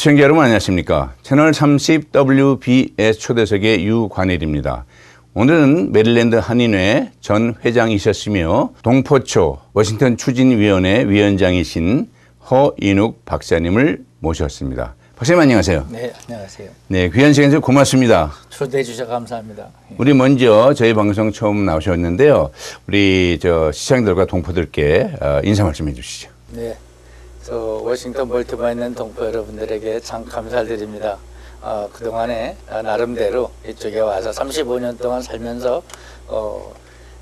시청자 여러분 안녕하십니까. 채널 30 WBS 초대석의 유관일입니다. 오늘은 메릴랜드 한인회 전 회장이셨으며 동포초 워싱턴 추진위원회 위원장이신 허인욱 박사님을 모셨습니다. 박사님 안녕하세요. 네, 안녕하세요. 네, 귀한 시간 좀 고맙습니다. 초대해 주셔서 감사합니다. 우리 먼저 저희 방송 처음 나오셨는데요. 우리 시청자들과 동포들께 인사 말씀해 주시죠. 네, 워싱턴 볼티모어에 있는 동포 여러분들에게 참 감사드립니다. 그동안에 나름대로 이쪽에 와서 35년 동안 살면서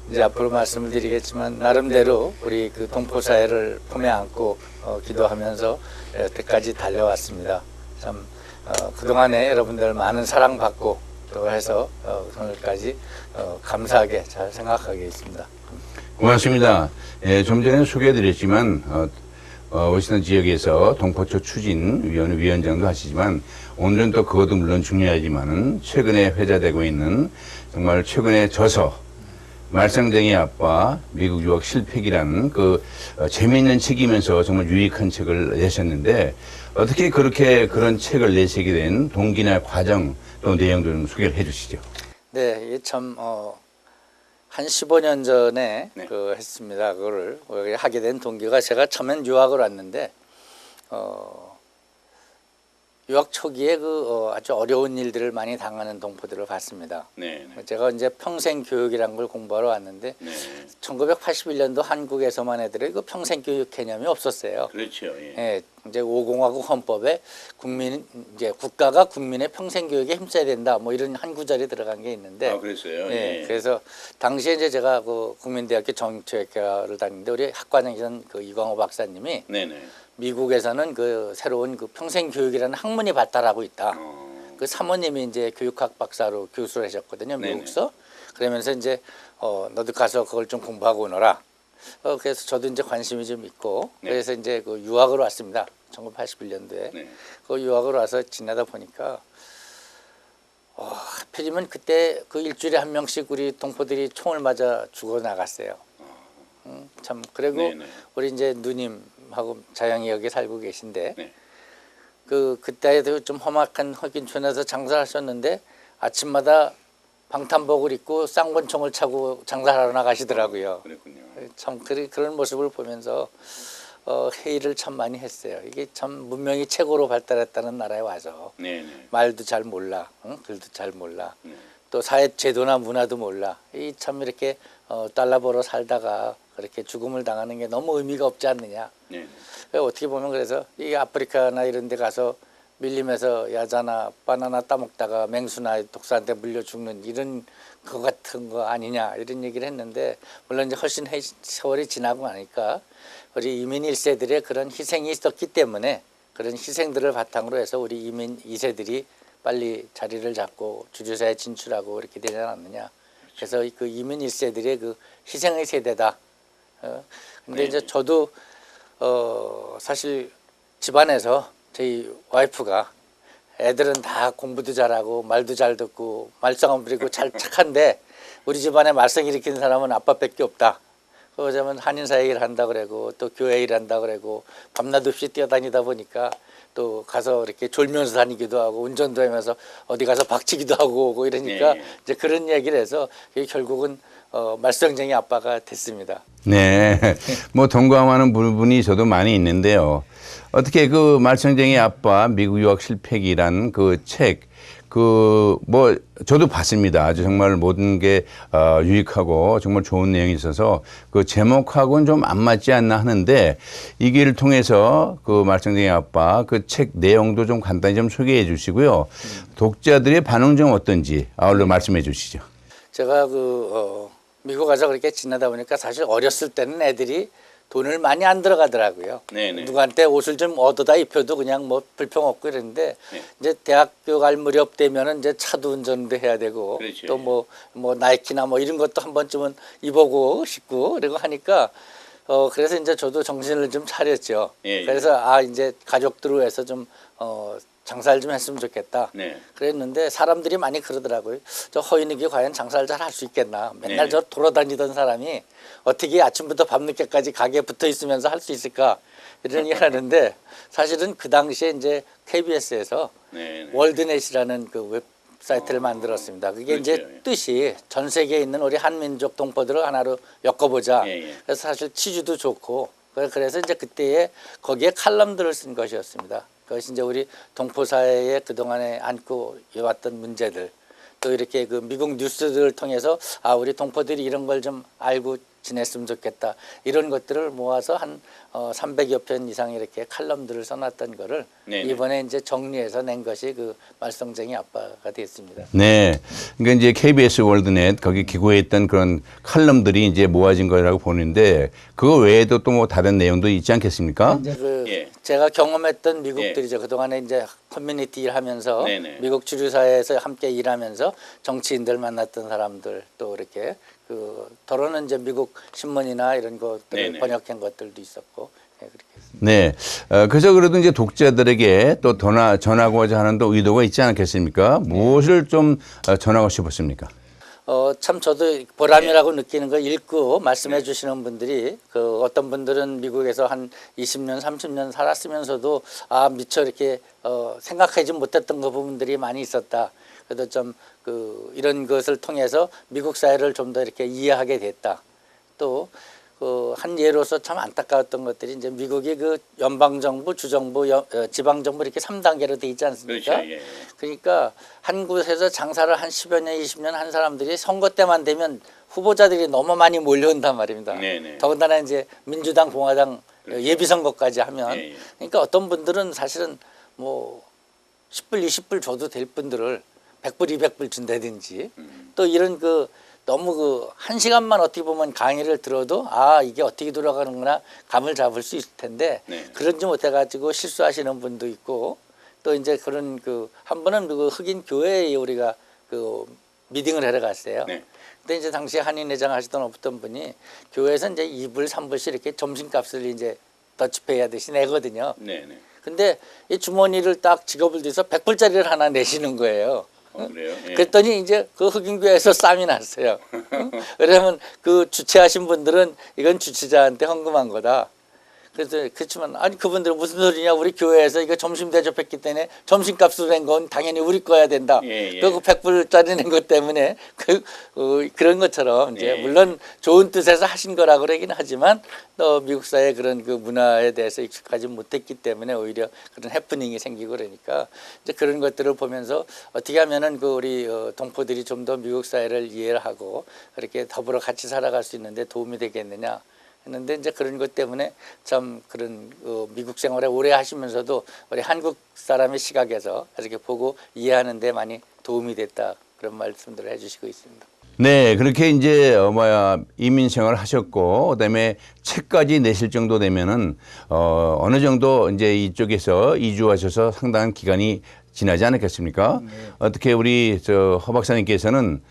이제 앞으로 말씀을 드리겠지만 나름대로 우리 그 동포 사회를 품에 안고 기도하면서 여태까지 달려왔습니다. 참 그동안에 여러분들 많은 사랑받고 또 해서 오늘까지 감사하게 잘 생각하고 있습니다. 고맙습니다. 예, 좀 전에 소개해드렸지만 워싱턴 지역에서 동포초 추진위원회 위원장도 하시지만 오늘은 또 그것도 물론 중요하지만은 최근에 회자되고 있는 정말 최근에 저서 말썽쟁이 아빠 미국 유학 실패기라는 그 재미있는 책이면서 정말 유익한 책을 내셨는데 어떻게 그렇게 그런 책을 내시게 된 동기나 과정 또 내용도 좀 소개를 해주시죠. 네, 이게 참 한 15년 전에 네. 했습니다. 그거를 하게 된 동기가 제가 처음엔 유학을 왔는데 유학 초기에 아주 어려운 일들을 많이 당하는 동포들을 봤습니다. 네. 제가 이제 평생 교육이라는 걸 공부하러 왔는데 1981년도 한국에서만 해도 평생 교육 개념이 없었어요. 그렇죠. 예. 예, 이제 5공화국 헌법에 국가가 국민의 평생 교육에 힘써야 된다. 뭐 이런 한 구절이 들어간 게 있는데. 그랬어요. 예, 예. 그래서 당시에 이제 제가 국민대학교 정치학과를 다니는데 우리 학과장이던 이광호 박사님이 네네. 미국에서는 새로운 평생 교육이라는 학문이 발달하고 있다. 그 사모님이 이제 교육학 박사로 교수를 하셨거든요, 미국서. 그러면서 이제 너도 가서 그걸 좀 공부하고 오너라. 그래서 저도 이제 관심이 좀 있고, 그래서 이제 유학을 왔습니다. 1981년도에. 네. 그 유학을 와서 지내다 보니까 하필이면 그때 일주일에 한 명씩 우리 동포들이 총을 맞아 죽어 나갔어요. 참 그리고 네네. 우리 이제 누님하고 자영이 여기 살고 계신데 네. 그때도 좀 험악한 흑인촌에서 장사하셨는데 아침마다 방탄복을 입고 쌍권총을 차고 장사하러 나가시더라고요. 그랬군요. 참 그런 모습을 보면서 회의를 참 많이 했어요. 이게 참 문명이 최고로 발달했다는 나라에 와서 네네. 말도 잘 몰라, 글도 잘 몰라, 또 사회 제도나 문화도 몰라. 이 참 이렇게 달러 벌어 살다가 그렇게 죽음을 당하는 게 너무 의미가 없지 않느냐. 네. 어떻게 보면 그래서 이 아프리카나 이런 데 가서 밀림에서 야자나 바나나 따먹다가 맹수나 독사한테 물려 죽는 이런 거 같은 거 아니냐 이런 얘기를 했는데 물론 이제 훨씬 세월이 지나고 나니까 우리 이민 1세들의 그런 희생이 있었기 때문에 그런 희생들을 바탕으로 해서 우리 이민 2세들이 빨리 자리를 잡고 주류사회에 진출하고 이렇게 되지 않았느냐. 그래서 그 이민 1세들의 희생의 세대다. 근데 이제 저도 사실 집안에서 저희 와이프가 애들은 다 공부도 잘하고 말도 잘 듣고 말썽 부리고 잘 착한데 우리 집안에 말썽 일으키는 사람은 아빠밖에 없다. 그러자면 한인사회 일한다 그러고 또 교회 일한다 그러고 밤낮 없이 뛰어다니다 보니까 또 가서 이렇게 졸면서 다니기도 하고 운전도 하면서 어디 가서 박치기도 하고 오고 이러니까 이제 그런 얘기를 해서 결국은 말썽쟁이 아빠가 됐습니다. 네, 뭐 동감하는 부분이 저도 많이 있는데요. 어떻게 말썽쟁이 아빠 미국 유학 실패기란 책, 저도 봤습니다. 아주 정말 모든 게 유익하고 정말 좋은 내용이 있어서 제목하고는 좀 안 맞지 않나 하는데 이 길을 통해서 말썽쟁이 아빠 책 내용도 좀 간단히 좀 소개해 주시고요. 독자들의 반응 좀 어떤지 아울러 말씀해 주시죠. 제가 미국 가서 그렇게 지내다 보니까 사실 어렸을 때는 애들이 돈을 많이 안 들어가더라고요. 네네. 누구한테 옷을 좀 얻어다 입혀도 그냥 뭐 불평 없고 이랬는데 이제 대학교 갈 무렵 되면은 이제 차도 운전도 해야 되고 그렇죠. 또 뭐 나이키나 뭐 이런 것도 한 번쯤은 입어보고 싶고 그리고 하니까 그래서 이제 저도 정신을 좀 차렸죠. 그래서 이제 가족들을 위해서 좀 장사를 좀 했으면 좋겠다. 네. 그랬는데 사람들이 많이 그러더라고요. 저 허인익이 과연 장사를 잘 할 수 있겠나. 맨날 네. 저 돌아다니던 사람이 어떻게 아침부터 밤늦게까지 가게에 붙어 있으면서 할 수 있을까. 이런 얘기를 하는데 사실은 그 당시에 이제 KBS에서 네. 월드넷이라는 그 웹사이트를 만들었습니다. 그게 이제 그렇죠. 예. 뜻이 전 세계에 있는 우리 한민족 동포들을 하나로 엮어보자. 예, 예. 그래서 사실 취지도 좋고 그래서 이제 그때에 거기에 칼럼들을 쓴 것이었습니다. 그것이 이제 우리 동포 사회에 그동안에 안고 해왔던 문제들 또 이렇게 그 미국 뉴스들을 통해서 아 우리 동포들이 이런 걸 좀 알고 지냈으면 좋겠다 이런 것들을 모아서 한 300여 편 이상 이렇게 칼럼들을 써놨던 거를 네네. 이번에 이제 정리해서 낸 것이 그 말썽쟁이 아빠가 됐습니다. 네. 그러니까 이제 KBS 월드넷 거기 기고에 있던 그런 칼럼들이 이제 모아진 거라고 보는데 그거 외에도 또 뭐 다른 내용도 있지 않겠습니까? 이제 그 예. 제가 경험했던 미국들이죠. 그동안에 이제 커뮤니티 일하면서 네네. 미국 주류사회에서 함께 일하면서 정치인들 만났던 사람들 또 이렇게 그 더러는 이제 미국 신문이나 이런 것들을 네네. 번역한 것들도 있었고 네, 그렇게 했습니다. 네. 그래서 그래도 이제 독자들에게 또 전하고자 하는 또 의도가 있지 않겠습니까? 무엇을 좀 전하고 싶었습니까? 참 저도 보람이라고 느끼는 거 읽고 말씀해 주시는 분들이 그 어떤 분들은 미국에서 한 20년, 30년 살았으면서도 아, 미처 이렇게 생각하지 못했던 그 부분들이 많이 있었다. 그래도 좀 그 이런 것을 통해서 미국 사회를 좀 더 이렇게 이해하게 됐다. 또 그 한 예로서 참 안타까웠던 것들이 이제 미국이 그 연방정부, 주정부, 지방정부 이렇게 3단계로 돼 있지 않습니까? 그렇죠. 예. 그러니까 한 곳에서 장사를 한 10여 년, 20년 한 사람들이 선거 때만 되면 후보자들이 너무 많이 몰려온단 말입니다. 네네. 더군다나 이제 민주당, 공화당 그렇죠. 예비선거까지 하면 예, 예. 그러니까 어떤 분들은 사실은 뭐 10불, 20불 줘도 될 분들을 100불, 200불 준다든지 또 이런 그 너무 그 한 시간만 어떻게 보면 강의를 들어도 아 이게 어떻게 돌아가는구나 감을 잡을 수 있을 텐데 네. 그런지 못해가지고 실수하시는 분도 있고 또 이제 그런 그 한 번은 그 흑인 교회에 우리가 그 미팅을 하러 갔어요. 네. 근데 이제 당시에 한인회장 하시던 어떤 분이 교회에서 이제 2불, 3불씩 이렇게 점심값을 이제 더치페이 하듯이 내거든요. 네네. 근데 이 주머니를 딱 직업을 들여서 100불짜리를 하나 내시는 거예요. 그래요? 예. 그랬더니 이제 그 흑인교회에서 쌈이 났어요. 왜냐하면 그 주최하신 분들은 이건 주최자한테 헌금한 거다. 그래서 그렇지만 아니 그분들은 무슨 소리냐 우리 교회에서 이거 점심 대접했기 때문에 점심값으로 낸 건 당연히 우리 거야 된다. 예, 예. 그 100불짜리 낸 것 때문에 그런 것처럼 이제 예. 물론 좋은 뜻에서 하신 거라고 그러긴 하지만 또 미국 사회 그런 그 문화에 대해서 익숙하지 못했기 때문에 오히려 그런 해프닝이 생기고 그러니까 이제 그런 것들을 보면서 어떻게 하면은 그 우리 동포들이 좀 더 미국 사회를 이해를 하고 그렇게 더불어 같이 살아갈 수 있는데 도움이 되겠느냐. 했는데 이제 그런 것 때문에 참 그런 미국 생활에 오래 하시면서도 우리 한국 사람의 시각에서 이렇게 보고 이해하는 데 많이 도움이 됐다 그런 말씀들을 해주시고 있습니다. 네, 그렇게 이제 이민 생활을 하셨고 그다음에 책까지 내실 정도 되면은 어느 정도 이제 이쪽에서 이주하셔서 상당한 기간이 지나지 않았겠습니까? 어떻게 우리 허 박사님께서는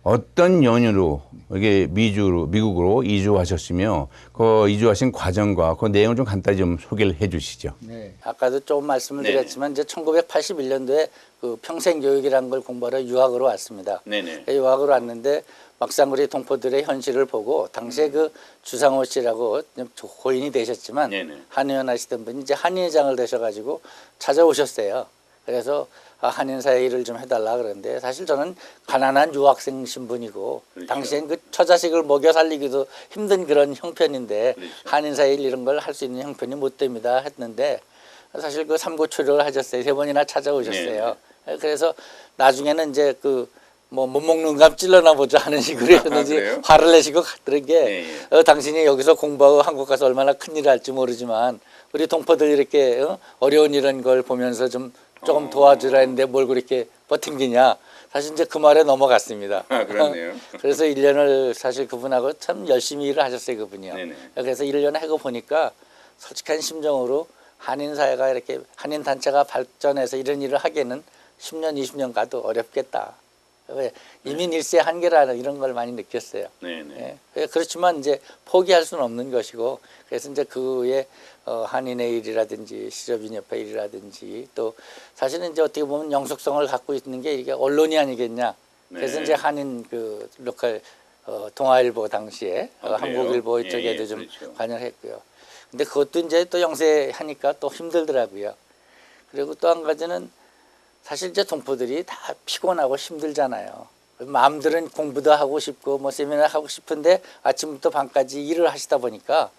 어떤 연유로 이게 미국으로 이주하셨으며 그 이주하신 과정과 그 내용을 좀 간단히 좀 소개를 해주시죠. 네. 아까도 조금 말씀을 네. 드렸지만 이제 1981년도에 그 평생교육이라는 걸 공부하러 유학으로 왔습니다. 네네. 유학으로 왔는데 막상 우리 동포들의 현실을 보고 당시에 그 주상호 씨라고 고인이 되셨지만 네네. 한의원 하시던 분이 이제 한의회장을 되셔가지고 찾아오셨어요. 그래서 한인사회 일을 좀 해달라 그러는데 사실 저는 가난한 유학생 신분이고 그렇죠. 당시엔 그 처자식을 먹여 살리기도 힘든 그런 형편인데 그렇죠. 한인사회 일 이런 걸 할 수 있는 형편이 못 됩니다 했는데 사실 그 삼고초려를 하셨어요. 3번이나 찾아오셨어요. 그래서 나중에는 이제 그 뭐 못 먹는 감 찔러나 보자 하는 식으로 했는지 그래요? 화를 내시고 갔던 게 네. 당신이 여기서 공부하고 한국 가서 얼마나 큰일을 할지 모르지만 우리 동포들 이렇게 어려운 이런 걸 보면서 좀 조금 도와주라 했는데 뭘 그렇게 버팅기냐. 사실 이제 그 말에 넘어갔습니다. 아, 그렇네요. 그래서 1년을 사실 그분하고 참 열심히 일을 하셨어요, 그분이요. 네네. 그래서 1년 하고 보니까 솔직한 심정으로 한인사회가 이렇게 한인단체가 발전해서 이런 일을 하기에는 10년, 20년 가도 어렵겠다. 왜 이민 일세 한계라는 이런 걸 많이 느꼈어요. 네네. 예. 그렇지만 이제 포기할 수는 없는 것이고 그래서 이제 그의 한인의 일이라든지 시접인협회 일이라든지 또 사실은 이제 어떻게 보면 영속성을 갖고 있는 게 이게 언론이 아니겠냐. 그래서 네. 이제 한인 그 로컬 동아일보 당시에 그래요? 한국일보 예, 이쪽에도 예, 좀 그렇죠. 관여를 했고요. 근데 그것도 이제 또 영세하니까 또 힘들더라고요. 그리고 또 한 가지는 사실 이제 동포들이 다 피곤하고 힘들잖아요. 마음들은 공부도 하고 싶고 뭐 세미나 하고 싶은데 아침부터 밤까지 일을 하시다 보니까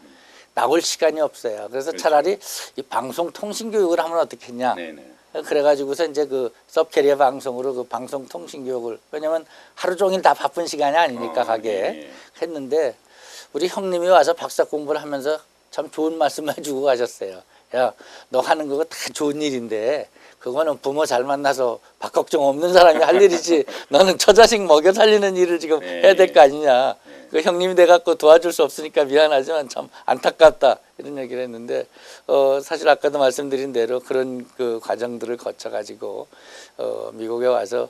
나올 시간이 없어요. 그래서 그렇죠. 차라리 이 방송 통신 교육을 하면 어떻겠냐. 네네. 그래가지고서 이제 그 서브캐리어 방송으로 그 방송 통신 교육을 왜냐면 하루 종일 다 바쁜 시간이 아니니까 가게 예. 했는데 우리 형님이 와서 박사 공부를 하면서 참 좋은 말씀 해주고 가셨어요. 야, 너 하는 그거 다 좋은 일인데 그거는 부모 잘 만나서 밥 걱정 없는 사람이 할 일이지 너는 처자식 먹여 살리는 일을 지금 해야 될 거 아니냐. 그 형님이 돼갖고 도와줄 수 없으니까 미안하지만 참 안타깝다 이런 얘기를 했는데 사실 아까도 말씀드린 대로 그런 그 과정들을 거쳐가지고 미국에 와서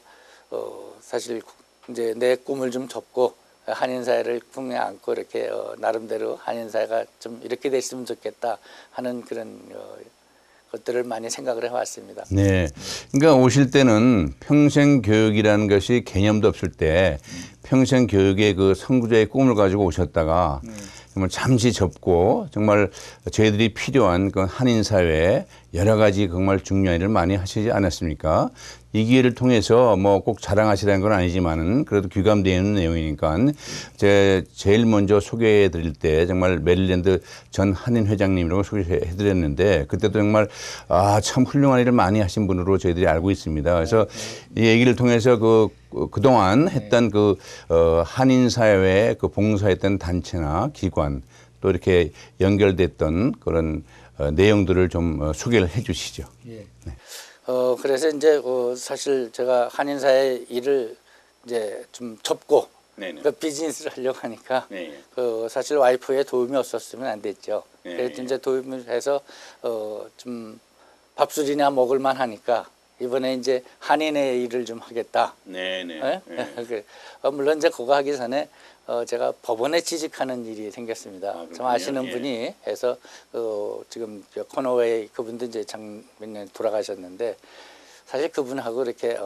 사실 이제 내 꿈을 좀 접고 한인 사회를 품에 안고 이렇게 나름대로 한인 사회가 좀 이렇게 됐으면 좋겠다 하는 그런 것들을 많이 생각을 해왔습니다. 네. 그러니까 오실 때는 평생 교육이라는 것이 개념도 없을 때 평생 교육의 그 선구자의 꿈을 가지고 오셨다가 정말 잠시 접고 정말 저희들이 필요한 그 한인 사회에 여러 가지 정말 중요한 일을 많이 하시지 않았습니까? 이 기회를 통해서 뭐 꼭 자랑하시라는 건 아니지만은 그래도 귀감되는 내용이니까 제일 먼저 소개해 드릴 때 정말 메릴랜드 전 한인 회장님이라고 소개해 드렸는데 그때도 정말 참 훌륭한 일을 많이 하신 분으로 저희들이 알고 있습니다. 그래서 이 얘기를 통해서 그동안 했던 한인 사회에 봉사했던 단체나 기관 또 이렇게 연결됐던 그런 내용들을 좀 소개를 해 주시죠. 예. 그래서 이제 사실 제가 한인사회 일을 이제 좀 접고 그 비즈니스를 하려고 하니까 사실 와이프의 도움이 없었으면 안 됐죠. 그래서 이제 도움을 해서 좀 밥술이나 먹을만 하니까 이번에 이제 한인의 일을 좀 하겠다. 네네. 물론 이제 그거 하기 전에 제가 법원에 취직하는 일이 생겼습니다. 좀 아시는 분이 해서 지금 코너웨이 그분도 이제 작년에 돌아가셨는데 사실 그분하고 이렇게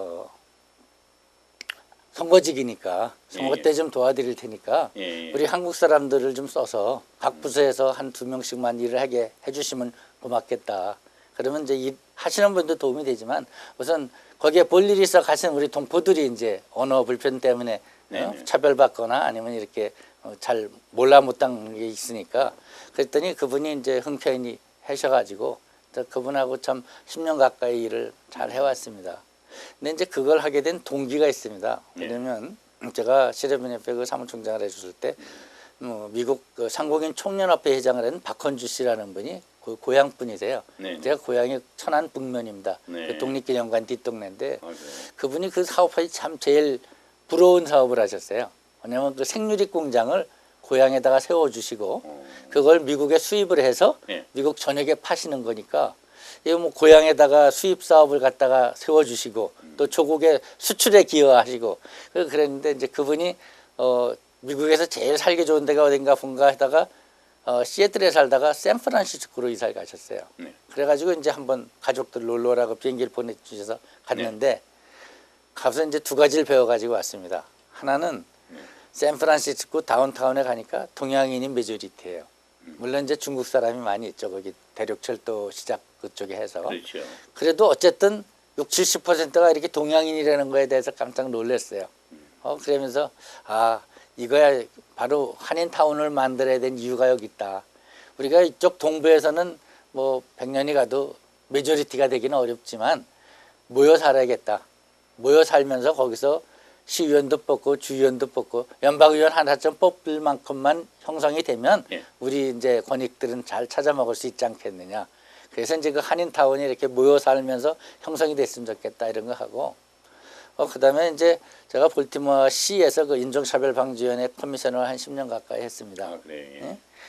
선거직이니까 선거 때 좀 도와드릴 테니까 우리 한국 사람들을 좀 써서 각 부서에서 한 2명씩만 일을 하게 해주시면 고맙겠다. 그러면 이제 하시는 분도 도움이 되지만 우선 거기에 볼 일이 있어 가신 우리 동포들이 이제 언어 불편 때문에 차별받거나 아니면 이렇게 잘 몰라 못한 게 있으니까 그랬더니 그분이 이제 흔쾌히 하셔가지고 그분하고 참 10년 가까이 일을 잘 해왔습니다. 근데 이제 그걸 하게 된 동기가 있습니다. 왜냐면 제가 시립연협회 그 사무총장을 해줬을 때 미국 상공인 총연합회 회장을 한 박헌주 씨라는 분이 그 고향 분이세요. 제가 고향이 천안 북면입니다. 그 독립기념관 뒷동네인데 그분이 그 사업하기 참 제일 부러운 사업을 하셨어요. 왜냐하면 그 생유립 공장을 고향에다가 세워주시고 그걸 미국에 수입을 해서 미국 전역에 파시는 거니까 이거 뭐 고향에다가 수입 사업을 갖다가 세워주시고 또 조국에 수출에 기여하시고 그랬는데 이제 그분이 미국에서 제일 살기 좋은 데가 어딘가 본가 하다가 시애틀에 살다가 샌프란시스코로 이사를 가셨어요. 그래가지고 이제 한번 가족들 놀러 오라고 비행기를 보내주셔서 갔는데 가서 이제 두 가지를 배워가지고 왔습니다. 하나는 샌프란시스코 다운타운에 가니까 동양인이 메조리티예요. 물론 이제 중국 사람이 많이 있죠. 거기 대륙철도 시작 그쪽에 해서. 그렇죠. 그래도 어쨌든 60, 70%가 이렇게 동양인이라는 거에 대해서 깜짝 놀랐어요. 그러면서 이거야 바로 한인타운을 만들어야 된 이유가 여기 있다. 우리가 이쪽 동부에서는 뭐 100년이 가도 메조리티가 되기는 어렵지만 모여 살아야겠다. 모여 살면서 거기서 시의원도 뽑고 주의원도 뽑고 연방의원 하나쯤 뽑을 만큼만 형성이 되면 우리 이제 권익들은 잘 찾아 먹을 수 있지 않겠느냐. 그래서 이제 그 한인타운이 이렇게 모여 살면서 형성이 됐으면 좋겠다 이런 거 하고 그다음에 이제 제가 볼티모어 시에서 그 인종차별방지위원회 커미셔너를 한 10년 가까이 했습니다.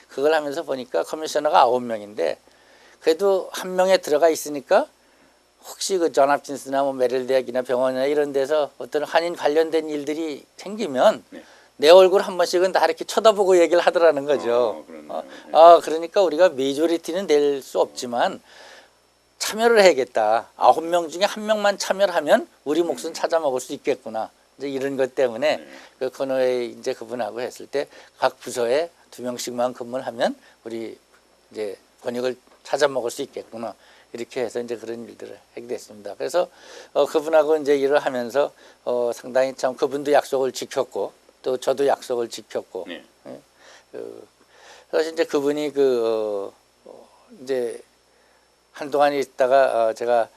그걸 하면서 보니까 커미셔너가 9명인데 그래도 한 명에 들어가 있으니까 혹시 그 존합킨스나 뭐 메릴 대학이나 병원이나 이런 데서 어떤 한인 관련된 일들이 생기면 네. 내 얼굴 한 번씩은 다 이렇게 쳐다보고 얘기를 하더라는 거죠. 그렇네요. 네. 그러니까 우리가 메조리티는 낼 수 없지만 참여를 해야겠다. 9명 중에 1명만 참여를 하면 우리 몫은 찾아 먹을 수 있겠구나. 이제 이런 것 때문에 그 코너에 이제 그분하고 했을 때 각 부서에 2명씩만 근무를 하면 우리 이제 권익을 찾아 먹을 수 있겠구나. 이렇게 해서 이제 그런 일들을 하게 됐습니다. 그래서 그분하고 이제 일을 하면서 상당히 참 그분도 약속을 지켰고 또 저도 약속을 지켰고. 네. 그래서 이제 그분이 이제 한동안 있다가 제가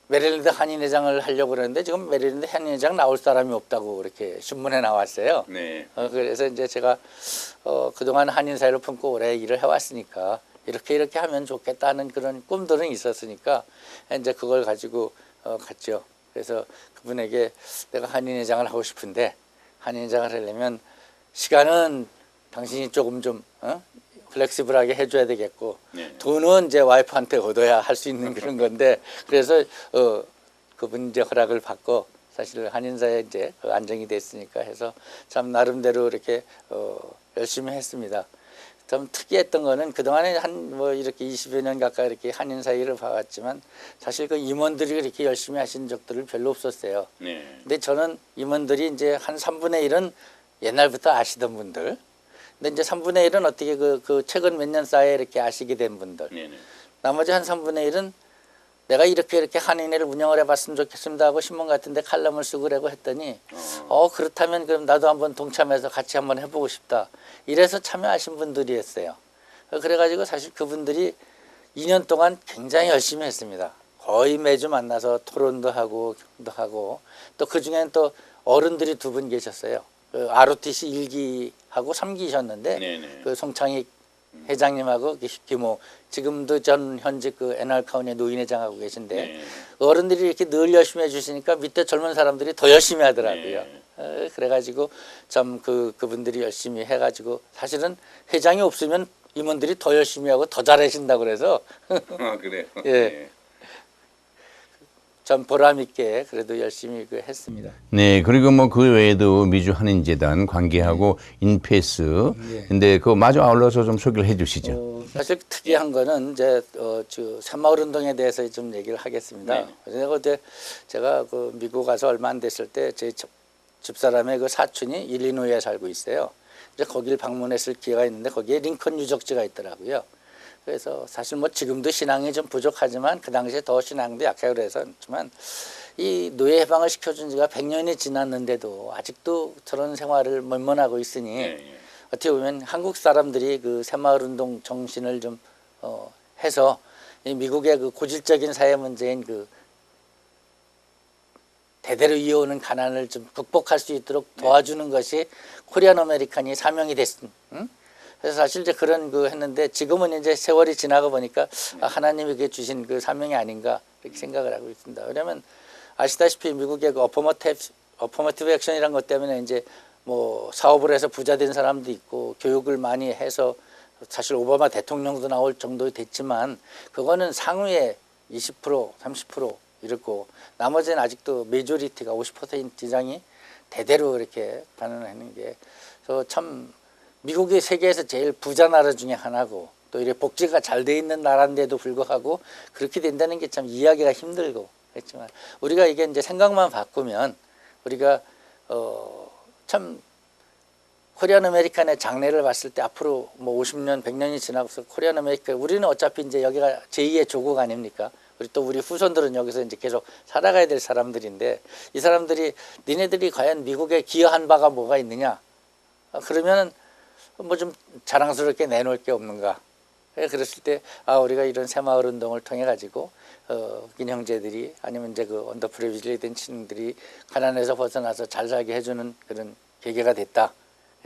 메릴랜드 한인회장을 하려고 그러는데 지금 메릴랜드 한인회장 나올 사람이 없다고 이렇게 신문에 나왔어요. 네. 그래서 이제 제가 그동안 한인 사회를 품고 오래 일을 해왔으니까 이렇게 하면 좋겠다는 그런 꿈들은 있었으니까 이제 그걸 가지고 갔죠. 그래서 그분에게 내가 한인회장을 하고 싶은데 한인회장을 하려면 시간은 당신이 조금 좀 플렉시블하게 해줘야 되겠고 네. 돈은 이제 와이프한테 얻어야 할 수 있는 그런 건데 그래서 그분 이제 허락을 받고 사실 한인사에 이제 안정이 됐으니까 해서 참 나름대로 이렇게 열심히 했습니다. 좀 특이했던 거는 그동안에 뭐 이렇게 20여 년 가까이 이렇게 한인사 일을 봐왔지만 사실 그 임원들이 그렇게 열심히 하신 적들을 별로 없었어요. 네. 근데 저는 임원들이 이제 한 3분의 1은 옛날부터 아시던 분들. 근데 이제 3분의 1은 어떻게 그 최근 몇 년 사이에 이렇게 아시게 된 분들. 네. 네. 나머지 한 3분의 1은 내가 이렇게 한인회를 운영을 해봤으면 좋겠습니다 하고 신문 같은데 칼럼을 쓰고 그러고 했더니 그렇다면 그럼 나도 한번 동참해서 같이 한번 해보고 싶다. 이래서 참여하신 분들이었어요. 그래가지고 사실 그분들이 2년 동안 굉장히 열심히 했습니다. 거의 매주 만나서 토론도 하고 경도 하고 또 그중에는 또 어른들이 2분 계셨어요. 그 ROTC 1기하고 3기셨는데 네네. 그 송창익 회장님하고 김호 지금도 전 현직 그 NR카운의 노인회장하고 계신데 네. 어른들이 이렇게 늘 열심히 해주시니까 밑에 젊은 사람들이 더 열심히 하더라고요. 네. 그래가지고 참 그분들이 열심히 해가지고 사실은 회장이 없으면 임원들이 더 열심히 하고 더 잘하신다고 그래서 그래요. 예. 네. 참 보람 있게 그래도 열심히 했습니다. 네, 그리고 뭐 그 외에도 미주 한인재단 관계하고 인페스. 네. 근데 그 마저 아울러서 좀 소개를 해주시죠. 사실 특이한 거는 이제 새마을 운동에 대해서 좀 얘기를 하겠습니다. 네. 그래서 그때 제가 그 미국 가서 얼마 안 됐을 때 제 집사람의 그 사촌이 일리노이에 살고 있어요. 이제 거기를 방문했을 기회가 있는데 거기에 링컨 유적지가 있더라고요. 그래서 사실 뭐 지금도 신앙이 좀 부족하지만 그 당시에 더 신앙도 약하고 그래서지만 이 노예 해방을 시켜준 지가 100년이 지났는데도 아직도 저런 생활을 멀멀하고 있으니 네. 어떻게 보면 한국 사람들이 그 새마을운동 정신을 좀 해서 이 미국의 그 고질적인 사회 문제인 그 대대로 이어오는 가난을 좀 극복할 수 있도록 도와주는 것이 코리안 아메리칸이 사명이 됐습니다. 그래서 사실 이제 그런 했는데 지금은 이제 세월이 지나고 보니까 하나님에게 주신 그 사명이 아닌가 이렇게 생각을 하고 있습니다. 왜냐하면 아시다시피 미국의 그 어퍼머티브 액션이라는 것 때문에 이제 뭐 사업을 해서 부자 된 사람도 있고 교육을 많이 해서 사실 오바마 대통령도 나올 정도 됐지만 그거는 상위에 20% 30% 이렇고 나머지는 아직도 메조리티가 50% 이상이 대대로 이렇게 반응하는 게 참 미국이 세계에서 제일 부자 나라 중에 하나고 또 이렇게 복지가 잘 돼 있는 나라인데도 불구하고 그렇게 된다는 게 참 이해하기가 힘들고 그렇지만 우리가 이게 이제 생각만 바꾸면 우리가 참 코리안 아메리칸의 장래를 봤을 때 앞으로 뭐 50년, 100년이 지나고서 코리안 아메리칸 우리는 어차피 이제 여기가 제2의 조국 아닙니까? 우리 후손들은 여기서 이제 계속 살아가야 될 사람들인데 이 사람들이 니네들이 과연 미국에 기여한 바가 뭐가 있느냐? 그러면 뭐 좀 자랑스럽게 내놓을 게 없는가? 그랬을 때 우리가 이런 새마을 운동을 통해 가지고 흑인 형제들이 아니면 이제 그 언더프리빌리지된 친구들이 가난에서 벗어나서 잘 살게 해주는 그런 계기가 됐다.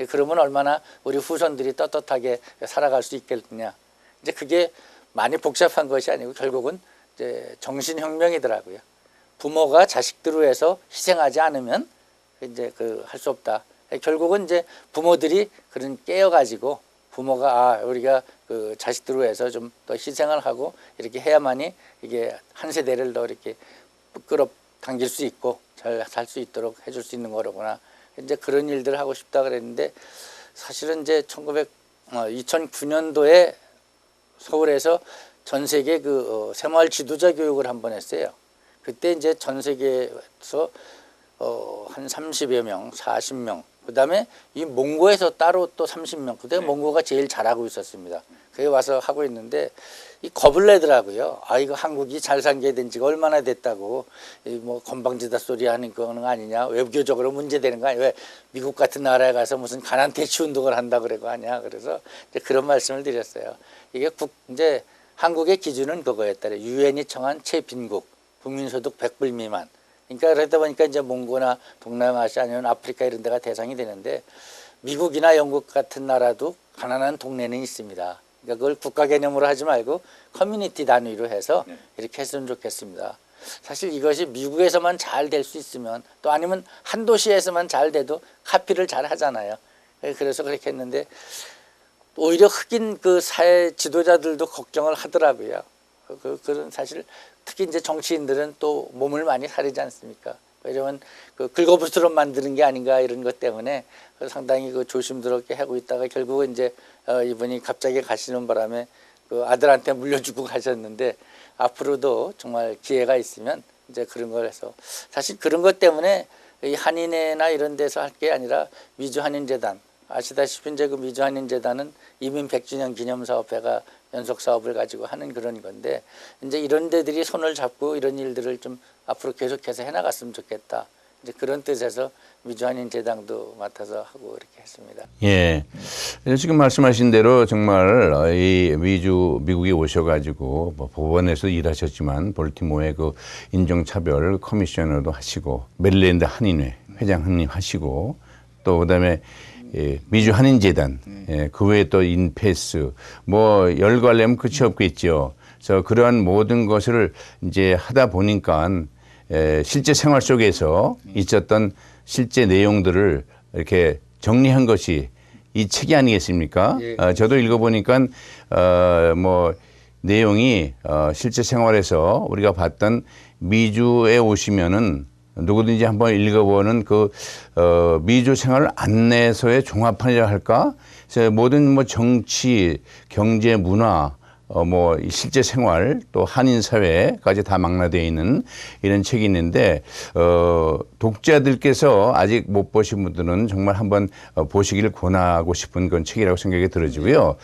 그러면 얼마나 우리 후손들이 떳떳하게 살아갈 수 있겠느냐. 이제 그게 많이 복잡한 것이 아니고 결국은 이제 정신혁명이더라고요. 부모가 자식들을 위해서 희생하지 않으면 이제 할 수 없다. 결국은 이제 부모들이 그런 깨어가지고 부모가 우리가 그 자식들을 위해서 좀 더 희생을 하고 이렇게 해야만이 이게 한 세대를 더 이렇게 끌어당길 수 있고 잘 살 수 있도록 해줄 수 있는 거로구나. 이제 그런 일들을 하고 싶다 그랬는데 사실은 이제 2009년도에 서울에서 전 세계 그 새마을 지도자 교육을 한번 했어요. 그때 이제 전 세계에서 한 30여 명, 40명, 그 다음에 이 몽고에서 따로 또 30명, 그때 몽고가 제일 잘하고 있었습니다. 그게 와서 하고 있는데 이 겁을 내더라고요. 이거 한국이 잘 산게 된 지가 얼마나 됐다고, 뭐 건방지다 소리 하는 거는 아니냐, 외교적으로 문제되는 거 아니야, 왜 미국 같은 나라에 가서 무슨 가난 대치 운동을 한다 그러고 하냐. 그래서 이제 그런 말씀을 드렸어요. 이게 이제 한국의 기준은 그거였다. 유엔이 청한 최빈국, 국민소득 100불 미만. 그러니까 그러다 보니까 이제 몽고나 동남아시아 아니면 아프리카 이런 데가 대상이 되는데 미국이나 영국 같은 나라도 가난한 동네는 있습니다. 그러니까 그걸 국가 개념으로 하지 말고 커뮤니티 단위로 해서 이렇게 했으면 좋겠습니다. 사실 이것이 미국에서만 잘 될 수 있으면 또 아니면 한 도시에서만 잘 돼도 카피를 잘 하잖아요. 그래서 그렇게 했는데 오히려 흑인 그 사회 지도자들도 걱정을 하더라고요. 그런 사실 특히 이제 정치인들은 또 몸을 많이 사리지 않습니까? 왜냐면 그 긁어부스럼 만드는 게 아닌가 이런 것 때문에 상당히 그 조심스럽게 하고 있다가 결국은 이제 이분이 갑자기 가시는 바람에 그 아들한테 물려주고 가셨는데 앞으로도 정말 기회가 있으면 이제 그런 걸 해서 사실 그런 것 때문에 이 한인회나 이런 데서 할 게 아니라 미주한인재단 아시다시피 이제 그 미주한인재단은 이민 100주년 기념사업회가 연속 사업을 가지고 하는 그런 건데 이제 이런 데들이 손을 잡고 이런 일들을 좀 앞으로 계속해서 해나갔으면 좋겠다. 이제 그런 뜻에서 미주한인재단도 맡아서 하고 이렇게 했습니다. 예. 지금 말씀하신 대로 정말 이 미국에 오셔가지고 뭐 법원에서 일하셨지만 볼티모어의 그 인종차별 커미셔너도 하시고 메릴랜드 한인회 회장 하시고 또 그다음에 미주 한인재단, 그 외에 또 인패스, 뭐 열거하려면 끝이 없겠죠. 그래서 그러한 모든 것을 이제 하다 보니까 실제 생활 속에서 있었던 실제 내용들을 이렇게 정리한 것이 이 책이 아니겠습니까? 예. 저도 읽어보니까 뭐 내용이 실제 생활에서 우리가 봤던 미주에 오시면은 누구든지 한번 읽어보는 그 미주 생활 안내서의 종합판이라 할까? 그래서 모든 뭐 정치, 경제, 문화, 뭐 실제 생활 또 한인 사회까지 다 망라되어 있는 이런 책이 있는데 독자들께서 아직 못 보신 분들은 정말 한번 보시기를 권하고 싶은 그런 책이라고 생각이 들어지고요.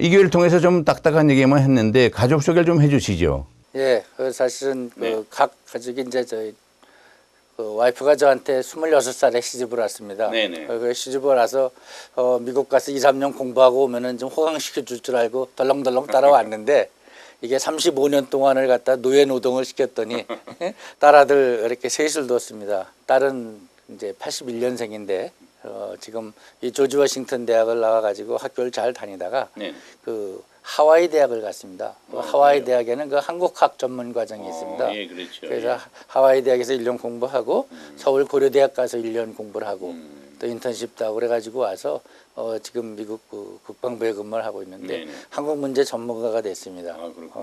이 기회를 통해서 좀 딱딱한 얘기만 했는데 가족 소개를 좀 해주시죠. 예, 사실은 그 각 가족이 이제 저희 그 와이프가 저한테 26살에 시집을 왔습니다. 네네. 그 시집을 와서 미국 가서 2, 3년 공부하고 오면은 좀 호강시켜 줄 줄 알고 덜렁덜렁 따라왔는데 이게 35년 동안을 갖다 노예 노동을 시켰더니 딸아들 이렇게 셋을 뒀습니다. 딸은 이제 81년생인데 지금 이 조지 워싱턴 대학을 나와가지고 학교를 잘 다니다가 그 하와이 대학을 갔습니다. 하와이 대학에는 그 한국학 전문 과정이 있습니다. 예, 그렇죠. 그래서 하와이 대학에서 1년 공부하고 서울 고려대학 가서 1년 공부를 하고 또 인턴십도 하고 그래가지고 와서 지금 미국 그 국방부에 근무를 하고 있는데 한국 문제 전문가가 됐습니다.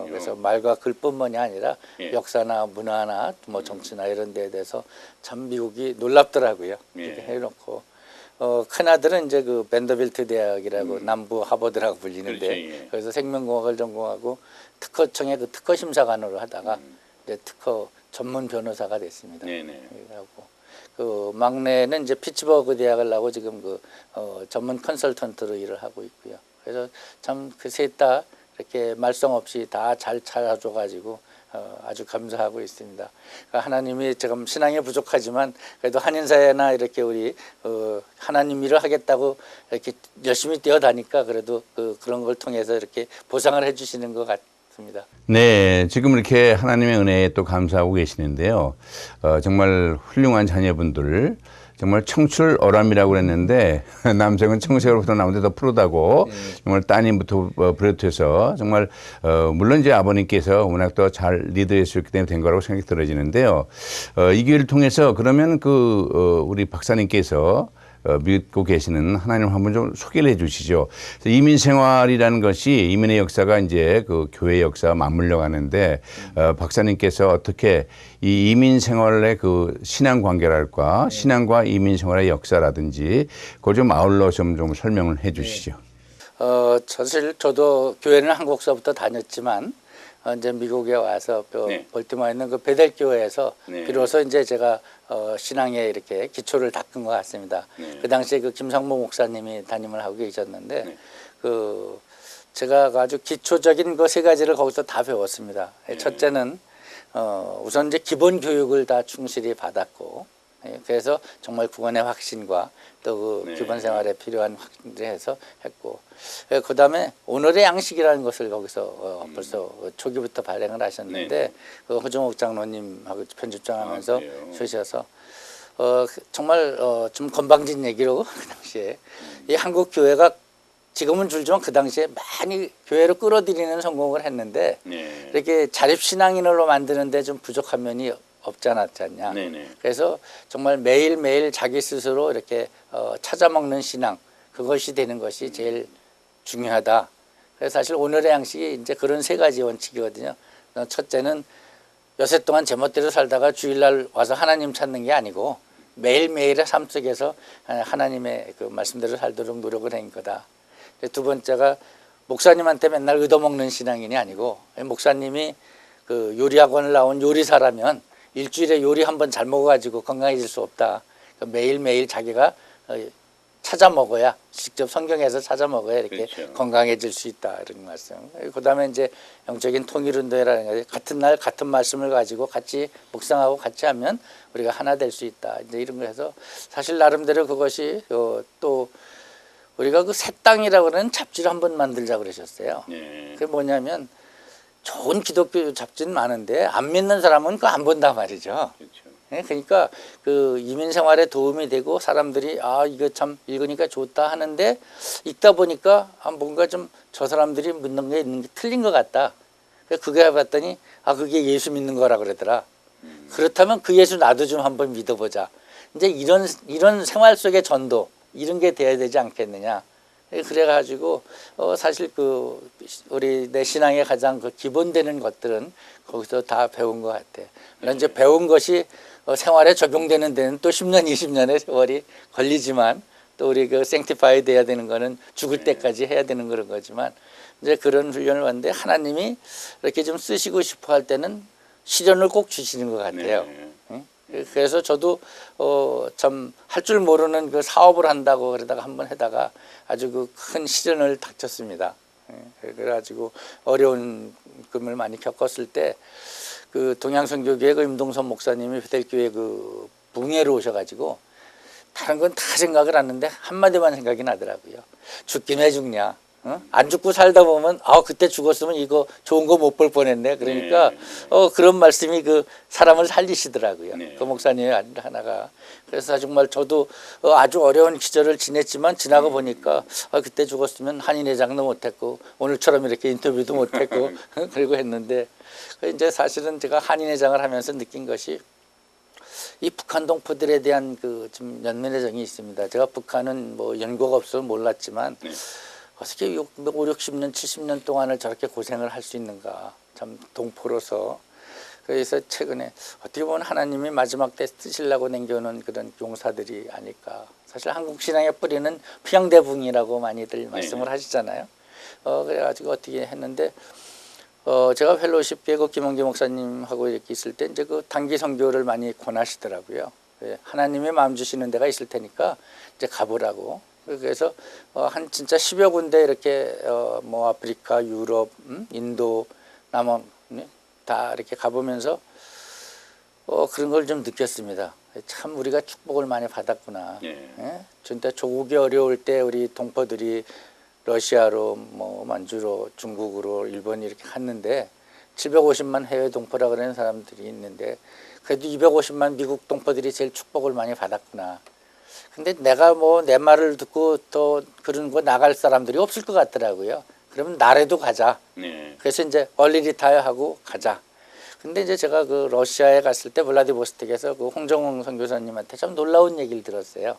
그래서 말과 글뿐만이 아니라 역사나 문화나 뭐 정치나 이런 데에 대해서 참 미국이 놀랍더라고요. 이렇게 해놓고. 큰아들은 이제 그 밴더빌트 대학이라고 남부 하버드라고 불리는데 그렇죠, 그래서 생명공학을 전공하고 특허청의 그 특허 심사관으로 하다가 이제 특허 전문 변호사가 됐습니다. 그래갖고 그 막내는 이제 피츠버그 대학을 나오고 지금 그 전문 컨설턴트로 일을 하고 있고요. 그래서 참 그 셋 다 이렇게 말썽 없이 다 잘 찾아줘가지고 아주 감사하고 있습니다. 하나님이 지금 신앙이 부족하지만 그래도 한인사회나 이렇게 우리 하나님 일을 하겠다고 이렇게 열심히 뛰어다니까 그래도 그런 걸 통해서 이렇게 보상을 해주시는 것 같습니다. 네, 지금 이렇게 하나님의 은혜에 또 감사하고 계시는데요. 정말 훌륭한 자녀분들. 정말 청출어람이라고 그랬는데 남성은 청소년부터 나오는데 더 푸르다고 정말 따님부터 비롯해서 정말 물론 이제 아버님께서 워낙 더 잘 리드해 주셨기 때문에 된 거라고 생각이 들어지는데요. 이 기회를 통해서 그러면 우리 박사님께서 믿고 계시는 하나님 한번 좀 소개를 해 주시죠. 이민 생활이라는 것이 이민의 역사가 이제 그 교회 역사와 맞물려 가는데 박사님께서 어떻게 이 이민 생활의 그 신앙 관계랄까 신앙과 이민 생활의 역사라든지 그걸 좀 아울러 좀 설명을 해 주시죠. 사실 저도 교회는 한국서부터 다녔지만 이제 미국에 와서 네. 볼티모어에 있는 그 베델 교회에서 네. 비로소 이제 제가 신앙에 이렇게 기초를 닦은 것 같습니다. 네. 그 당시에 그 김성모 목사님이 담임을 하고 계셨는데 네. 그 제가 아주 기초적인 그 세 가지를 거기서 다 배웠습니다. 네. 첫째는 우선 이제 기본 교육을 다 충실히 받았고, 그래서 정말 구원의 확신과 또 그 네. 기본 생활에 필요한 확신을 해서 했고, 그 다음에 오늘의 양식이라는 것을 거기서 벌써 초기부터 발행을 하셨는데, 네. 그 허정옥 장로님하고 편집장하면서 그래요? 주셔서 정말 좀 건방진 얘기로 그 당시에 이 한국 교회가 지금은 줄지만 그 당시에 많이 교회로 끌어들이는 성공을 했는데 네. 이렇게 자립신앙인으로 만드는데 좀 부족한 면이 없지 않았지 않냐. 네네. 그래서 정말 매일매일 자기 스스로 이렇게 찾아먹는 신앙, 그것이 되는 것이 제일 중요하다. 그래서 사실 오늘의 양식이 이제 그런 세 가지 원칙이거든요. 첫째는 여세 동안 제멋대로 살다가 주일날 와서 하나님 찾는 게 아니고 매일매일의 삶 속에서 하나님의 그 말씀대로 살도록 노력을 한 거다. 두 번째가 목사님한테 맨날 얻어먹는 신앙인이 아니고, 목사님이 그 요리학원을 나온 요리사라면 일주일에 요리 한 번 잘 먹어가지고 건강해질 수 없다. 그러니까 매일매일 자기가 찾아 먹어야, 직접 성경에서 찾아 먹어야 이렇게 그렇죠. 건강해질 수 있다, 이런 말씀. 그 다음에 이제 영적인 통일운동이라는 게 같은 날 같은 말씀을 가지고 같이 묵상하고 같이 하면 우리가 하나 될 수 있다, 이제 이런 거 해서 사실 나름대로 그것이 또 우리가 그 새 땅이라고 하는 잡지를 한번 만들자 그러셨어요. 네. 그게 뭐냐면 좋은 기독교 잡지는 많은데 안 믿는 사람은 그거 안 본단 말이죠. 그렇죠. 그러니까 그 이민 생활에 도움이 되고 사람들이 이거 참 읽으니까 좋다 하는데 읽다 보니까 뭔가 좀 저 사람들이 믿는 게 있는 게 틀린 것 같다. 그게 해봤더니 그게 예수 믿는 거라 그러더라. 그렇다면 그 예수 나도 좀 한번 믿어보자. 이제 이런 생활 속의 전도 이런 게 돼야 되지 않겠느냐. 그래가지고 사실 우리 내 신앙의 가장 그 기본되는 것들은 거기서 다 배운 것 같아. 물론 이제 배운 것이 생활에 적용되는 데는 또 10년, 20년의 세월이 걸리지만 또 우리 그 생티파이 돼야 되는 거는 죽을 때까지 해야 되는 그런 거지만 이제 그런 훈련을 받는데 하나님이 이렇게 좀 쓰시고 싶어 할 때는 시련을 꼭 주시는 것 같아요. 그래서 저도 참 할 줄 모르는 그 사업을 한다고 그러다가 한번 하다가 아주 그 큰 시련을 닥쳤습니다. 그래가지고 어려운 금을 많이 겪었을 때 그 동양선교교회 그 임동선 목사님이 베델교회 그 붕해로 오셔가지고 다른 건 다 생각을 하는데 한마디만 생각이 나더라고요. 죽긴 왜 죽냐. 안 죽고 살다 보면 그때 죽었으면 이거 좋은 거 못 볼 뻔했네. 그러니까 그런 말씀이 그 사람을 살리시더라고요. 네. 그 목사님의 하나가. 그래서 정말 저도 아주 어려운 시절을 지냈지만 지나고 보니까 그때 죽었으면 한인회장도 못했고 오늘처럼 이렇게 인터뷰도 못했고 그리고 했는데 이제 사실은 제가 한인회장을 하면서 느낀 것이 이 북한 동포들에 대한 그 좀 연민의 정이 있습니다. 제가 북한은 뭐 연고가 없어서 몰랐지만 어떻게 5, 60년, 70년 동안을 저렇게 고생을 할 수 있는가. 참 동포로서. 그래서 최근에 어떻게 보면 하나님이 마지막 때 쓰시려고 남겨놓은 그런 용사들이 아닐까. 사실 한국 신앙의 뿌리는 평양대붕이라고 많이들 말씀을 하시잖아요. 그래가지고 어떻게 했는데 제가 펠로우십 때 그 김원기 목사님하고 이렇게 있을 때 이제 그 단기 선교를 많이 권하시더라고요. 하나님이 마음 주시는 데가 있을 테니까 이제 가보라고. 그래서 한 진짜 10여 군데 이렇게 뭐 아프리카, 유럽, 인도, 남원 다 이렇게 가보면서 그런 걸 좀 느꼈습니다. 참 우리가 축복을 많이 받았구나. 진짜 조국이 어려울 때 우리 동포들이 러시아로 뭐 만주로 중국으로 일본 이렇게 갔는데 750만 해외 동포라 그러는 사람들이 있는데 그래도 250만 미국 동포들이 제일 축복을 많이 받았구나. 근데 내가 뭐 내 말을 듣고 또 그런 거 나갈 사람들이 없을 것 같더라고요. 그러면 나라도 가자. 그래서 이제 얼리 리타이어하고 가자. 근데 이제 제가 그 러시아에 갔을 때 블라디보스톡에서 그 홍정홍 선교사님한테 참 놀라운 얘기를 들었어요.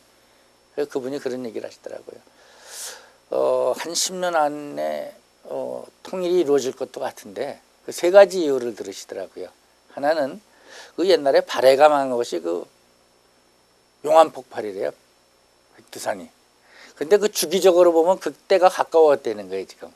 그래서 그분이 그런 얘기를 하시더라고요. 한 10년 안에 통일이 이루어질 것도 같은데 그 세 가지 이유를 들으시더라고요. 하나는 그 옛날에 발해감한 것이 그 용암 폭발이래요. 백두산이. 근데 그 주기적으로 보면 그때가 가까웠다는 거예요, 지금.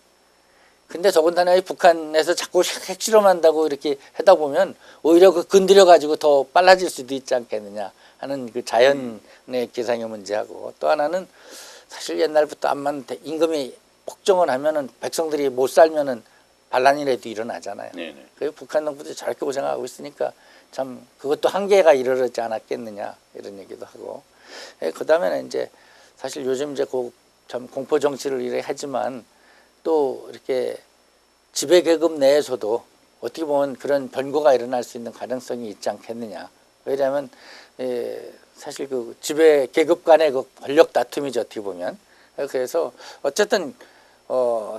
근데 더군다나 북한에서 자꾸 핵실험한다고 이렇게 하다 보면 오히려 그 건드려 가지고 더 빨라질 수도 있지 않겠느냐 하는 그 자연의 기상의 문제하고, 또 하나는 사실 옛날부터 암만 임금이 폭정을 하면은 백성들이 못 살면은 반란이라도 일어나잖아요. 네네. 그래서 북한 농부들이 저렇게 고생하고 있으니까 참 그것도 한계가 이르렀지 않았겠느냐 이런 얘기도 하고, 그다음에는 이제 사실 요즘 이제 참 공포 정치를 이래 하지만 또 이렇게 지배 계급 내에서도 어떻게 보면 그런 변고가 일어날 수 있는 가능성이 있지 않겠느냐. 왜냐하면 사실 그 지배 계급 간의 그 권력 다툼이죠, 어떻게 보면. 그래서 어쨌든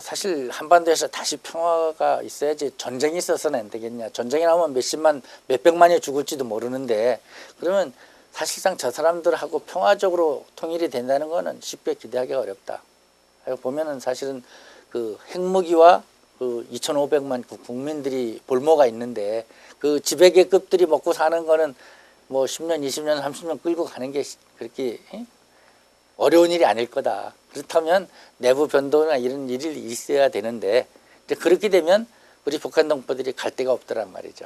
사실 한반도에서 다시 평화가 있어야지 전쟁이 있어서는 안 되겠냐. 전쟁이 나오면 몇십만, 몇백만이 죽을지도 모르는데, 그러면 사실상 저 사람들하고 평화적으로 통일이 된다는 거는 쉽게 기대하기가 어렵다. 보면은 사실은 그 핵무기와 그 2,500만 그 국민들이 볼모가 있는데 그 지배계급들이 먹고 사는 거는 뭐 10년, 20년, 30년 끌고 가는 게 그렇게 어려운 일이 아닐 거다. 그렇다면 내부 변동이나 이런 일이 있어야 되는데, 이제 그렇게 되면 우리 북한 동포들이 갈 데가 없더란 말이죠.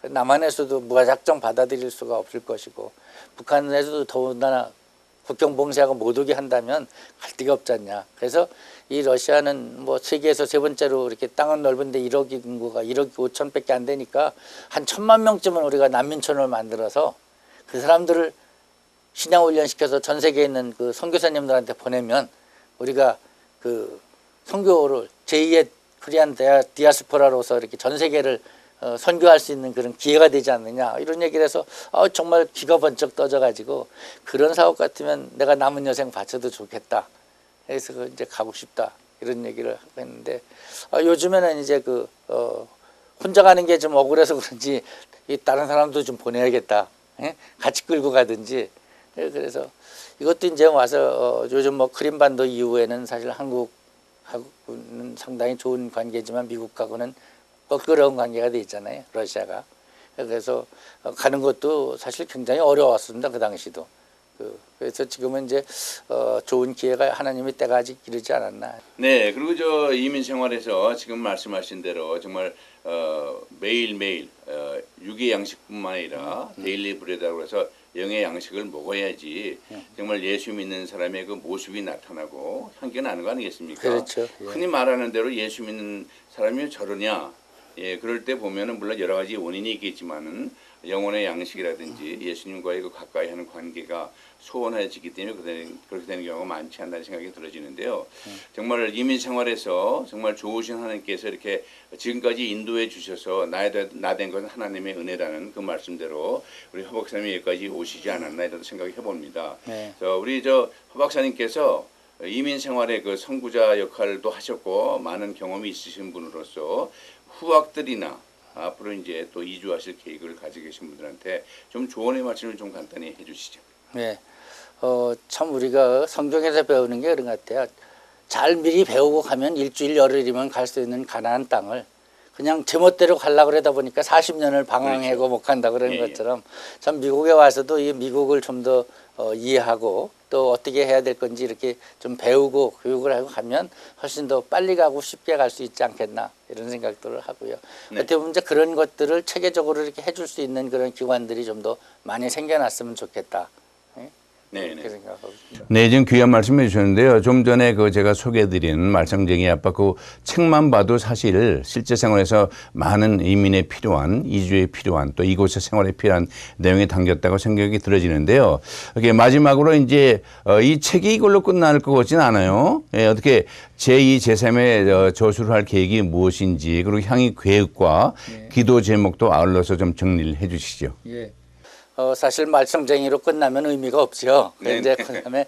남한에서도 무화작정 받아들일 수가 없을 것이고, 북한에서도 더군다나 국경 봉쇄하고 못 오게 한다면 갈 데가 없지 않냐. 그래서 이 러시아는 뭐 세계에서 세 번째로 이렇게 땅은 넓은데 1억 인구가 1억 5천밖에 안 되니까 한 1,000만 명쯤은 우리가 난민촌을 만들어서 그 사람들을 신앙 훈련시켜서 전 세계에 있는 그 선교사님들한테 보내면 우리가 그 선교를 제2의 코리안 디아스포라로서 이렇게 전 세계를 선교할 수 있는 그런 기회가 되지 않느냐 이런 얘기를 해서 정말 귀가 번쩍 떠져가지고, 그런 사업 같으면 내가 남은 여생 바쳐도 좋겠다 해서 이제 가고 싶다 이런 얘기를 하고 했는데, 요즘에는 이제 혼자 가는 게 좀 억울해서 그런지 다른 사람도 좀 보내야겠다, 같이 끌고 가든지. 그래서 이것도 이제 와서 요즘 뭐 크림반도 이후에는 사실 한국하고는 상당히 좋은 관계지만 미국하고는 껄끄러운 관계가 돼 있잖아요, 러시아가. 그래서 가는 것도 사실 굉장히 어려웠습니다, 그 당시도. 그래서 지금은 이제 좋은 기회가 하나님의 때가 아직 이르지 않았나. 네, 그리고 저 이민 생활에서 지금 말씀하신 대로 정말 매일매일 육의 양식뿐만 아니라 데일리 브레드라고 해서 영의 양식을 먹어야지 정말 예수 믿는 사람의 그 모습이 나타나고 향기가 나는 거 아니겠습니까? 그렇죠. 예. 흔히 말하는 대로 예수 믿는 사람이 저러냐. 예, 그럴 때 보면은 물론 여러 가지 원인이 있겠지만은 영혼의 양식이라든지 예수님과의 그 가까이 하는 관계가 소원해지기 때문에 그렇게 되는 경우가 많지 않다는 생각이 들어지는데요. 정말 이민 생활에서 정말 좋으신 하나님께서 이렇게 지금까지 인도해 주셔서 나된 것은 하나님의 은혜라는 그 말씀대로 우리 허 박사님이 여기까지 오시지 않았나 이런 생각을 해봅니다. 네. 우리 허 박사님께서 이민 생활의 그 선구자 역할도 하셨고 많은 경험이 있으신 분으로서 후학들이나 앞으로 이제 또 이주하실 계획을 가지고 계신 분들한테 좀 조언의 말씀을 좀 간단히 해주시죠. 네, 참 우리가 성경에서 배우는 게 그런 것 같아요. 잘 미리 배우고 가면 일주일 열흘이면 갈 수 있는 가나안 땅을 그냥 제멋대로 가려고 그러다 보니까 40년을 방황하고 그렇죠. 못 간다 그러는 예, 것처럼 참 미국에 와서도 이 미국을 좀 더 이해하고 또 어떻게 해야 될 건지 이렇게 좀 배우고 교육을 하고 가면 훨씬 더 빨리 가고 쉽게 갈 수 있지 않겠나 이런 생각들을 하고요. 네. 어떻게 보면 이제 그런 것들을 체계적으로 이렇게 해줄 수 있는 그런 기관들이 좀 더 많이 생겨났으면 좋겠다. 네, 그렇게 생각하고 있습니다. 네, 지금 귀한 말씀 해주셨는데요. 좀 전에 제가 소개해드린 말썽쟁이 아빠 그 책만 봐도 사실 실제 생활에서 많은 이민에 필요한, 이주에 필요한, 또 이곳의 생활에 필요한 내용이 담겼다고 생각이 들어지는데요. 이렇게 마지막으로 이제 이 책이 이걸로 끝날 것 같지는 않아요. 예, 어떻게 제2, 제3의 저수를 할 계획이 무엇인지, 그리고 향후 계획과 기도 제목도 아울러서 좀 정리를 해 주시죠. 예. 사실 말썽쟁이로 끝나면 의미가 없죠. 네. 이제 그다음에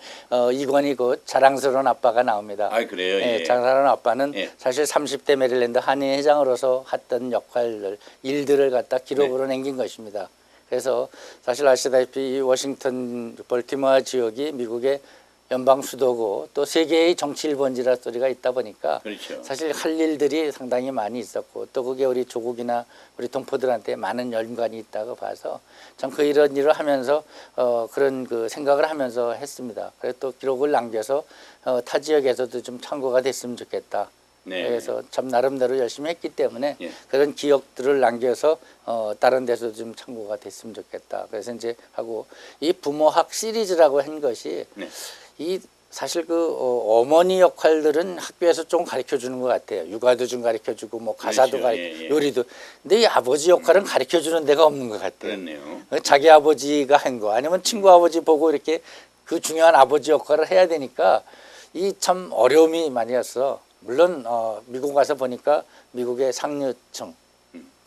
이권이 곧 자랑스러운 아빠가 나옵니다. 아, 그래요? 예, 예. 자랑스러운 아빠는 예. 사실 30대 메릴랜드 한인회장으로서 했던 역할을 일들을 갖다 기록으로 남긴 것입니다. 그래서 사실 아시다시피 이 워싱턴 벌티모어 지역이 미국의 연방 수도고 또 세계의 정치 1번지라 소리가 있다 보니까 그렇죠. 사실 할 일들이 상당히 많이 있었고 또 그게 우리 조국이나 우리 동포들한테 많은 연관이 있다고 봐서 전 그 이런 일을 하면서 그런 그 생각을 하면서 했습니다. 그래서 또 기록을 남겨서 타 지역에서도 좀 참고가 됐으면 좋겠다. 네. 그래서 참 나름대로 열심히 했기 때문에 예. 그런 기억들을 남겨서 다른 데서 좀 참고가 됐으면 좋겠다. 그래서 이제 하고 이 부모학 시리즈라고 한 것이 네. 이 사실 그 어머니 역할들은 학교에서 좀 가르쳐 주는 것 같아요. 육아도 좀 가르쳐 주고 뭐 가사도 그렇죠. 가르쳐 예, 예. 요리도. 근데 이 아버지 역할은 가르쳐 주는 데가 없는 것 같아요. 그렇네요. 자기 아버지가 한 거 아니면 친구 아버지 보고 이렇게 그 중요한 아버지 역할을 해야 되니까 이 참 어려움이 많이 왔어. 물론 미국 가서 보니까 미국의 상류층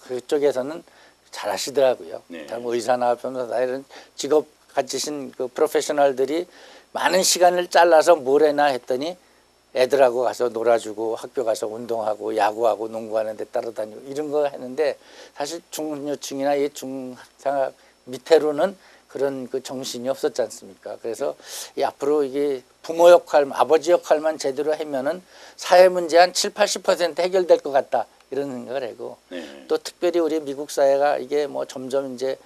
그쪽에서는 잘하시더라고요. 네. 의사나 변호사 이런 직업 가지신 그 프로페셔널들이 많은 시간을 잘라서 뭘 해나 했더니 애들하고 가서 놀아주고 학교 가서 운동하고 야구하고 농구하는 데 따라다니고 이런 거 했는데 사실 중류층이나 이 중상학 밑으로는 그런 그 정신이 없었지 않습니까? 그래서 이 앞으로 이게 부모 역할, 아버지 역할만 제대로 하면은 사회 문제 한 70~80% 해결될 것 같다 이런 생각을 하고 네. 또 특별히 우리 미국 사회가 이게 뭐 점점 이제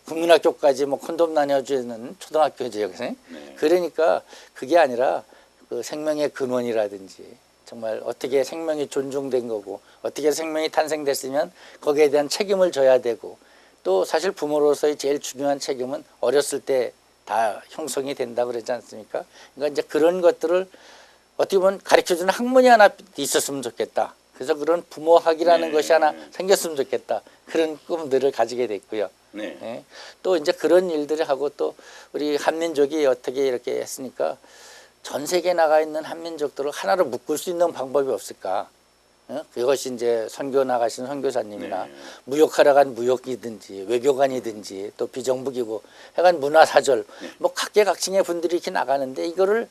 국민학교까지 뭐 콘돔 나눠주는 초등학교죠 여기서. 네. 그러니까 그게 아니라 그 생명의 근원이라든지 정말 어떻게 생명이 존중된 거고 어떻게 생명이 탄생됐으면 거기에 대한 책임을 져야 되고 또 사실 부모로서의 제일 중요한 책임은 어렸을 때 다 형성이 된다고 그러지 않습니까? 그러니까 이제 그런 것들을 어떻게 보면 가르쳐주는 학문이 하나 있었으면 좋겠다. 그래서 그런 부모학이라는 네. 것이 하나 생겼으면 좋겠다. 그런 꿈들을 가지게 됐고요. 네. 예. 또 이제 그런 일들을 하고 또 우리 한민족이 어떻게 이렇게 했으니까 전 세계에 나가 있는 한민족들을 하나로 묶을 수 있는 방법이 없을까? 그것이 이제 선교 나가신 선교사님이나 네. 무역하러 간 무역이든지 외교관이든지 또 비정부기구 하여간 문화사절 뭐 각계각층의 분들이 이렇게 나가는데 이거를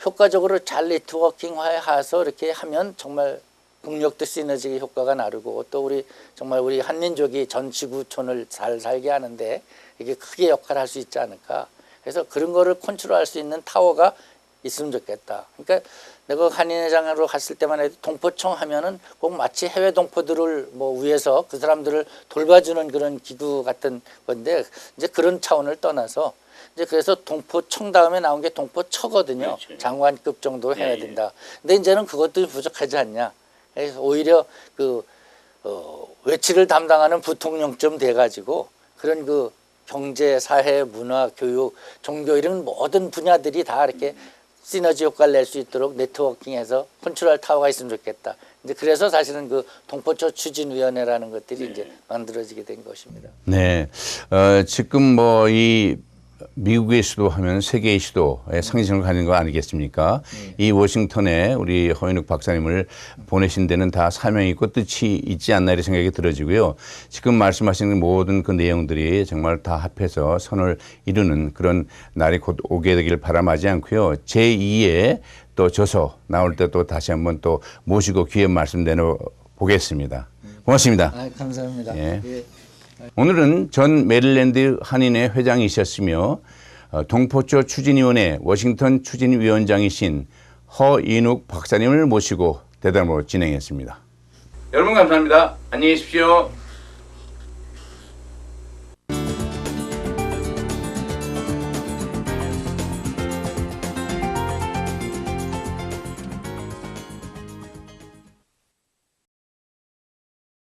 효과적으로 잘 네트워킹화해서 이렇게 하면 정말 국력도 시너지 효과가 나르고 또 우리 정말 우리 한민족이 전 지구촌을 잘 살게 하는데 이게 크게 역할을 할 수 있지 않을까. 그래서 그런 거를 컨트롤할 수 있는 타워가 있으면 좋겠다. 그러니까 내가 한인회장으로 갔을 때만 해도 동포청 하면은 꼭 마치 해외 동포들을 뭐 위해서 그 사람들을 돌봐주는 그런 기구 같은 건데 이제 그런 차원을 떠나서 이제 그래서 동포청 다음에 나온 게 동포처거든요. 그렇죠. 장관급 정도 해야 예, 된다. 근데 이제는 그것도 부족하지 않냐. 그래서 오히려 그 외치를 담당하는 부통령쯤 돼가지고 그런 그 경제, 사회, 문화, 교육, 종교 이런 모든 분야들이 다 이렇게 시너지 효과를 낼 수 있도록 네트워킹해서 컨트롤 타워가 있으면 좋겠다. 이제 그래서 사실은 그 동포처 추진위원회라는 것들이 이제 만들어지게 된 것입니다. 네. 지금 뭐 이 미국의 수도 하면 세계의 수도의 상징을 가진 거 아니겠습니까? 이 워싱턴에 우리 허인욱 박사님을 보내신 데는 다 사명이 있고 뜻이 있지 않나 이런 생각이 들어지고요. 지금 말씀하시는 모든 그 내용들이 정말 다 합해서 선을 이루는 그런 날이 곧 오게 되길 바람하지 않고요. 제2의 또 저서 나올 때 또 다시 한번 또 모시고 귀한 말씀 내놓보겠습니다. 고맙습니다. 감사합니다. 예. 오늘은 전 메릴랜드 한인회 회장이셨으며 동포처 추진위원회 워싱턴 추진위원장이신 허인욱 박사님을 모시고 대담으로 진행했습니다. 여러분 감사합니다. 안녕히 계십시오.